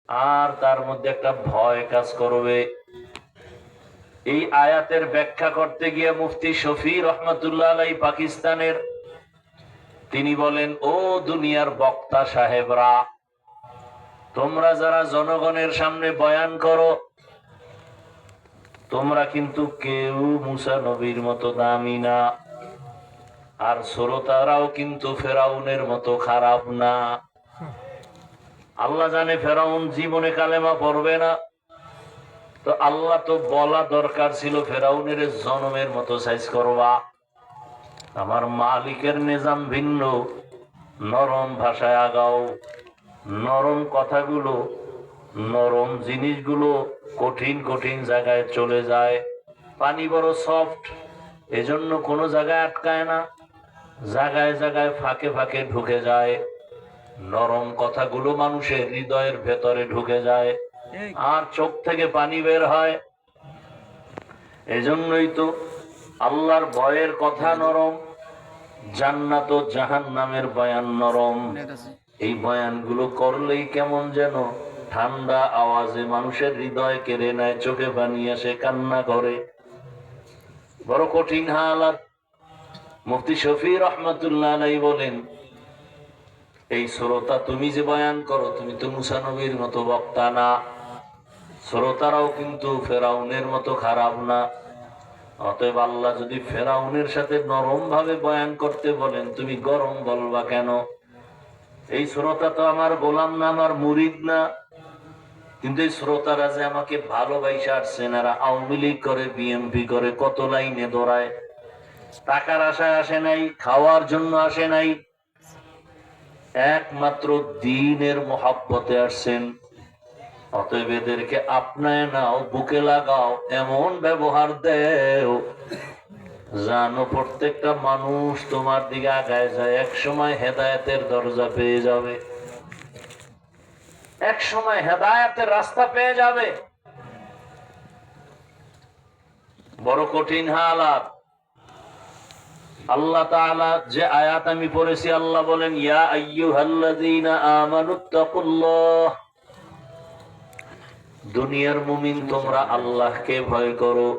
আর তার মধ্যে একটা ভয় কাজ করবে। এই আয়াতের ব্যাখ্যা করতে গিয়ে মুফতি শফি রহমতুল্লাহ আলাই পাকিস্তানের, তিনি বলেন, ও দুনিয়ার বক্তা সাহেবরা, তোমরা যারা জনগণের সামনে বয়ান করো, তোমরা কিন্তু কেউ মুসা নবীর মতো দামি না, আর শ্রোতারাও কিন্তু ফেরাউনের মতো খারাপ না। আল্লাহ জানে ফেরাউন জীবনে কালেমা পড়বে না, তো আল্লাহ তো বলা দরকার ছিল ফেরাউনের জনমের মতো সাইজ করবা। আমার মালিকের নিজাম ভিন্ন, নরম ভাষায় আগাও, নরম কথাগুলো, নরম জিনিসগুলো কঠিন কঠিন জায়গায় চলে যায়। পানি বড় সফট, এজন্য কোনো জায়গায় আটকায় না, জায়গায় জায়গায় ফাঁকে ফাঁকে ঢুকে যায়। নরম কথাগুলো মানুষের হৃদয়ের ভেতরে ঢুকে যায়, আর চোখ থেকে পানি বের হয়। এজন্যই তো আল্লাহর ভয়ের কথা নরম, জান্নাত ও জাহান্নামের বয়ান নরম। এই বয়ানগুলো করলেই কেমন যেন ঠান্ডা আওয়াজে মানুষের হৃদয় কেড়ে নেয়, চোখে পানি আসে, কান্না করে। বড় কঠিন হালাত। মুফতি শফি রহমতুল্লাহ আলাইহি বলেন, এই শ্রোতা তুমি যে বয়ান করো, তুমি তো মুসা নবীর মতো বক্তা না, শ্রোতারাও কিন্তু ফেরাউনের মতো খারাপ না। অতএব আল্লাহ যদি ফেরাউনের সাথে নরম ভাবে বয়ান করতে বলেন, তুমি গরম বলবা কেন? এই শ্রোতা তো আমার গোলাম না, আমার মুরিদ না। কিন্তু এই শ্রোতারা যে আমাকে ভালোবাসে আসছেন, এরা আওয়ামী লীগ করে, বিএনপি করে, কত লাইনে দৌড়ায়, টাকার আশায় আসে নাই, খাওয়ার জন্য আসে নাই, একমাত্র দ্বীনের মহব্বতে আসছেন। অতএব এদেরকে আপনায় নাও, বুকে লাগাও, এমন ব্যবহার দেও জানো প্রত্যেকটা মানুষ তোমার দিকে আগায় যায়, এক সময় হেদায়েতের দরজা পেয়ে যাবে, এক সময় হেদায়েতের রাস্তা পেয়ে যাবে। বড় কঠিন হালাত। আল্লাহ তাআলা যে আয়াত আমি পড়েছি, আল্লাহ বলেন, ইয়া আইয়ুহাল্লাযীনা আমানুত্তাকুল্লাহ, দুনিয়ার মুমিন তোমরা আল্লাহকে ভয় করো।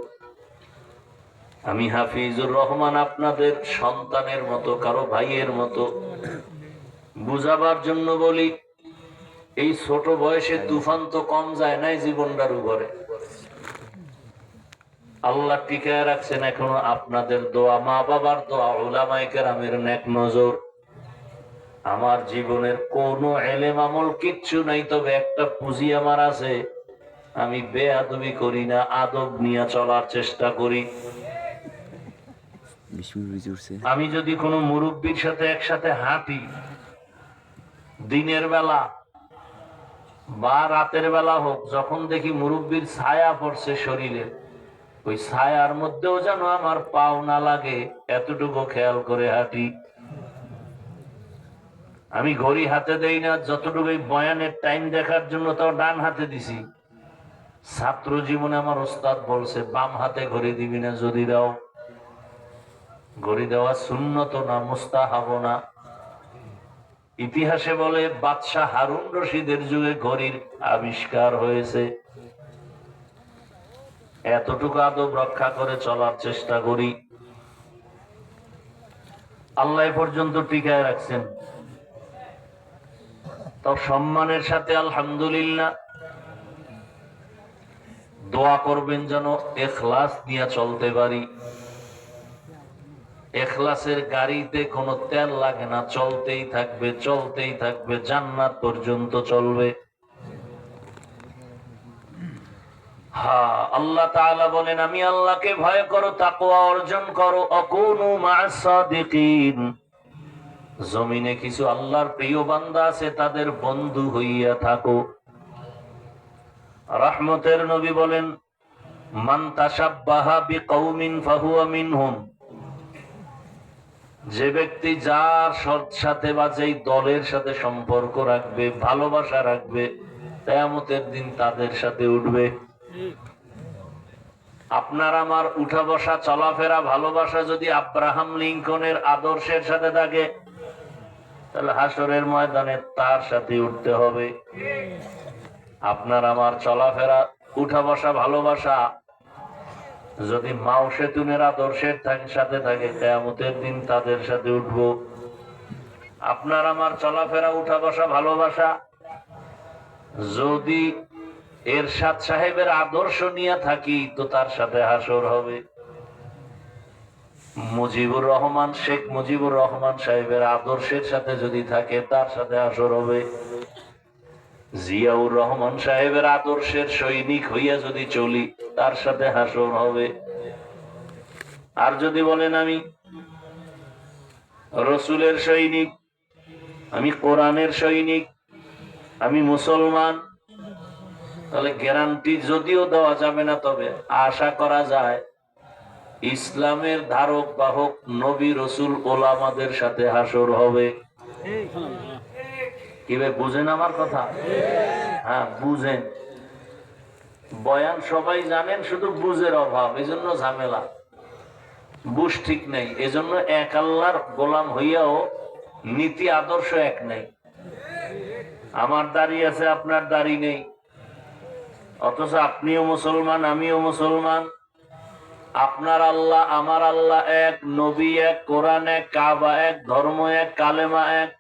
আমি হাফিজুর রহমান আপনাদের সন্তানের মতো, কারো ভাইয়ের মতো বুঝাবার জন্য বলি, এই ছোট বয়সে তুফান তো কম যায় নাই জীবনটার উপরে। আল্লাহ টিকায় রাখছেন এখনো আপনাদের দোয়া, মা বাবার দোয়া, উলামায়ে কেরামের নেক নজর। আমার জীবনের কোনো ইলম আমল কিচ্ছু নাই, তবে একটা পুঁজি আমার আছে, আমি বেয়াদবি করি না, আদব নিয়ে চলার চেষ্টা করি। আমি যদি কোনো মুরব্বীর সাথে একসাথে হাঁটি, দিনের বেলা বা রাতের বেলা হোক, যখন দেখি মুরব্বীর ছায়া পড়ছে শরীরে, ওই ছায়ার মধ্যেও যেন আমার পাও না লাগে, এতটুকু খেয়াল করে হাঁটি। আমি ঘড়ি হাতে দেই না, যতটুকু বয়ানের টাইম দেখার জন্য তাও ডান হাতে দিছি। ছাত্র জীবনে আমার ওস্তাদ বলছে, বাম হাতে ঘড়ি দিবি না, যদি দাও। ঘড়ি দেওয়া সুন্নত না, মুস্তাহাব না। ইতিহাসে বলে বাদশাহ হারুন রশিদের যুগে ঘড়ির আবিষ্কার হয়েছে। এতটুকু আদব রক্ষা করে চলার চেষ্টা করি। আল্লাহ পর্যন্ত টিকায় রাখছেন, তো সম্মানের সাথে আলহামদুলিল্লাহ। দোয়া করবেন যেন ইখলাস নিয়ে চলতে পারি। ইখলাসের গাড়িতে কোনো তেল লাগে না, চলতেই থাকবে, চলতেই থাকবে, জান্নাত পর্যন্ত চলবে। হ্যাঁ, আল্লাহ তাআলা বলেন, আমি আল্লাহকে ভয় করো, তাকওয়া অর্জন করো, আকুনু মা'আস সাদিকিন। জমিনে কিছু আল্লাহর প্রিয় বান্দা আছে, তাদের বন্ধু হইয়া থাকো। রহমতের নবী বলেন, মান তাশাব্বাহা বিকওমিন ফাহুয়া মিনহুম। যে ব্যক্তি যার সাথে বা যেই দলের সাথে সম্পর্ক রাখবে, ভালোবাসা রাখবে, কিয়ামতের দিন তাদের সাথে উঠবে। আপনার আমার উঠা বসা, চলাফেরা, ভালোবাসা যদি আব্রাহাম লিঙ্কনের আদর্শের সাথে থাকে, তাহলে হাসরের ময়দানে তার সাথে উঠতে হবে। আপনার আমার চলাফেরা, উঠা বসা, ভালোবাসা যদি মাও সেতুনের আদর্শের সাথে থাকে, কিয়ামতের দিন তাদের সাথে উঠবো। আপনার আমার চলাফেরা, উঠা বসা, ভালোবাসা যদি এরশাদ সাহেবের আদর্শ নিয়ে থাকি, তো তার সাথে হাসর হবে। মুজিবুর রহমান, শেখ মুজিবুর রহমান সাহেবের আদর্শের সাথে যদি থাকে, তার সাথে হাসর হবে। জিয়াউর রহমান সাহেবের আদর্শের সৈনিক হইয়া যদি চলি, তার সাথে হাসর হবে। আর যদি বলেন আমি রসুলের সৈনিক, আমি কোরআনের সৈনিক, আমি মুসলমান, তাহলে গ্যারান্টি যদিও দেওয়া যাবে না, তবে আশা করা যায় ইসলামের ধারক বাহক নবী রসুল ওলামাদের সাথে হাসর হবে। কিভাবে বুঝেন আমার কথা? হ্যাঁ, বুঝেন। বয়ান সবাই জানেন, শুধু বুঝের অভাব, এজন্য ঝামেলা। বুঝ ঠিক নেই, এজন্য এক আল্লাহর গোলাম হইয়াও নীতি আদর্শ এক নেই। আমার দাড়ি আছে, আপনার দাড়ি নেই, অথচ আপনিও মুসলমান, আমিও মুসলমান। আপনার আল্লাহ আমার আল্লাহ এক, নবী এক, কোরআন এক, কাবা এক, ধর্ম এক, কালেমা এক,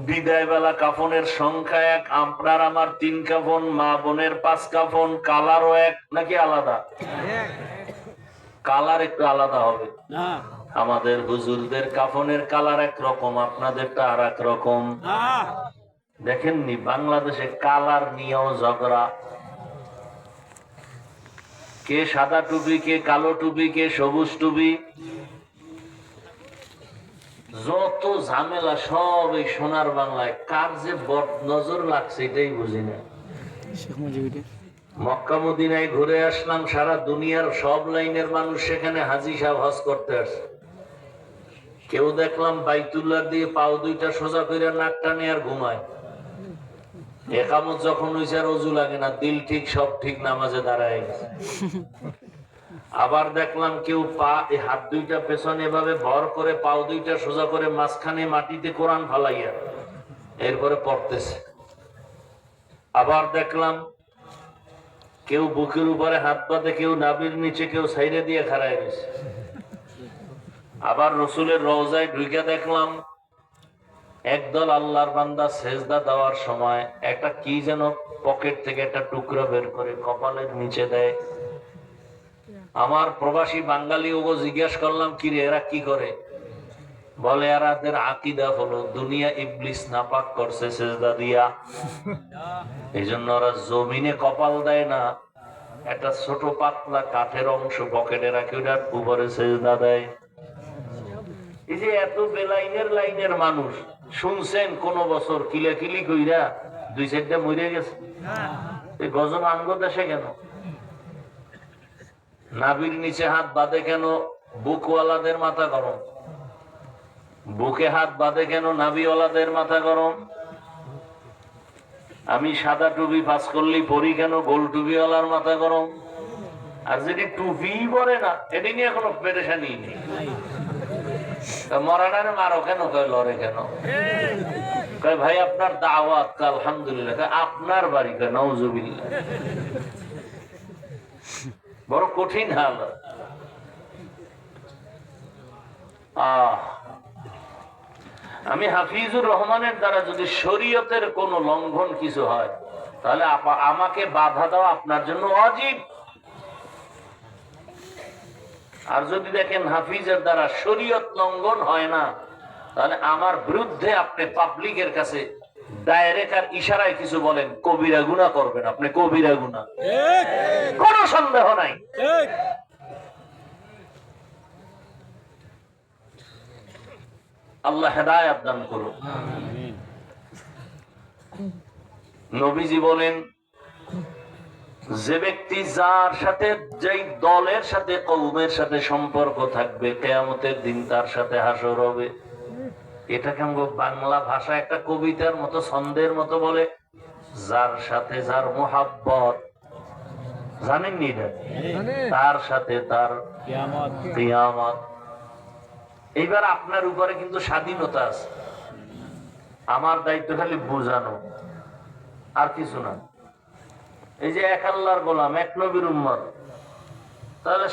বিদায় বেলা কাফনের সংখ্যা এক, আপনার আমার 3 কাফন, মা বোনের 5 কাফন, কালারও এক নাকি আলাদা? কালার একটু আলাদা হবে। আমাদের হুজুরদের কাফনের কালার একরকম, আপনাদেরটা আর এক রকম। দেখেননি বাংলাদেশে কালার নিয়েও ঝগড়া, কে সাদা টুপি, কে কালো টুপি, কে সবুজ টুপি, যত ঝামেলা সব এই সোনার বাংলায়। কার যে বদ নজর লাগছে এটাই বুঝি না। মক্কা মদিনায় ঘুরে আসলাম, সারা দুনিয়ার সব লাইনের মানুষ সেখানে হাজী সাহেব হজ করতে আসে। কেউ দেখলাম বাইতুল্লাহ দিয়ে পাও 2টা সোজা করে নাক টানে আর ঘুমায়। একামত যখন হয়েছে আর অজু লাগে না, দিল ঠিক সব ঠিক, নামাজে দাঁড়ায় গেছে। আবার দেখলাম কেউ হাত 2টা পেছনে এভাবে ভর করে, পাও 2টা সোজা করে, মাঝখানে মাটিতে কোরআন ফালাইয়া এরপরে পড়তেছে। আবার দেখলাম কেউ বুকের উপরে হাত পাতে, কেউ নাভির নিচে, কেউ সাইডে দিয়ে খাড়ায় গেছে। আবার রসুলের রওজায় ঢুকে দেখলাম একদল আল্লাহর বান্দা সেজদা দেওয়ার সময় একটা কি যেন পকেট থেকে একটা টুকরা বের করে কপালের নিচে দেয়। আমার প্রবাসী বাঙালি ওগো জিজ্ঞাসা করলাম, কি রে এরা কি করে? বলে এরাদের আকীদা হলো দুনিয়া ইবলিস নাপাক করছে সেজদা দিয়া, এই জন্য ওরা জমিনে কপাল দেয় না, একটা ছোট পাতলা কাঠের অংশ পকেটে রাখে, ওটার উপরে সেজদা দেয়। এই যে এত বেলাইনের লাইনের মানুষ, শুনছেন কোন বছর কিলাকিলি কইরা 2-4টা মরে গেছে? এই গজব আঙ্গ দেশে কেন? নাভির নিচে হাত বাঁধে কেন? বুকওয়ালাদের মাথা গরম। বুকে হাত বাঁধে কেন? নাভিওয়ালাদের মাথা গরম। আমি সাদা টুপি পাস করলেই পরি কেন? গোল টুপিওয়ালার মাথা গরম। আর যেটি টুপি পরে না, এটি নিয়ে এখনো পেরেশানি নেই। মরানারে মারো কেন? কয় লড়ে কেন? কয় ভাই আপনার দাওয়াত, আলহামদুলিল্লাহ। আপনার বাড়ি? কয় নাউজুবিল্লাহ। বড় কঠিন হাল। আমি হাফিজুর রহমানের দ্বারা যদি শরীয়তের কোন লঙ্ঘন কিছু হয়, তাহলে আমাকে বাধা দেওয়া আপনার জন্য ওয়াজিব। আর যদি দেখেন হাফিজের দ্বারা শরীয়ত লঙ্ঘন হয় না, তাহলে আমার বিরুদ্ধে আপনি পাবলিকের কাছে ডাইরেক্ট আর ইশারায় কিছু বলেন, কবিরা গুনাহ করবেন আপনি, কবিরা গুনাহ, কোন সন্দেহ নাই। আল্লাহ হেদায়েত দান করুন। নবীজি বলেন, যে ব্যক্তি যার সাথে, যেই দলের সাথে, কওমের সাথে সম্পর্ক থাকবে, কিয়ামতের দিন তার সাথে হাসর হবে। এটাকে আমরা বাংলা ভাষা একটা কবিতার মতো, ছন্দের মতো বলে, যার সাথে যার মোহাব্বত, জানেননি এটা? তার সাথে তার কিয়ামত। এইবার আপনার উপরে কিন্তু স্বাধীনতা আছে, আমার দায়িত্ব খালি বোঝানো। আর কিছু না। এই যে এক আল্লাহর গোলাম, এক নবীর উম্মত, তাহলে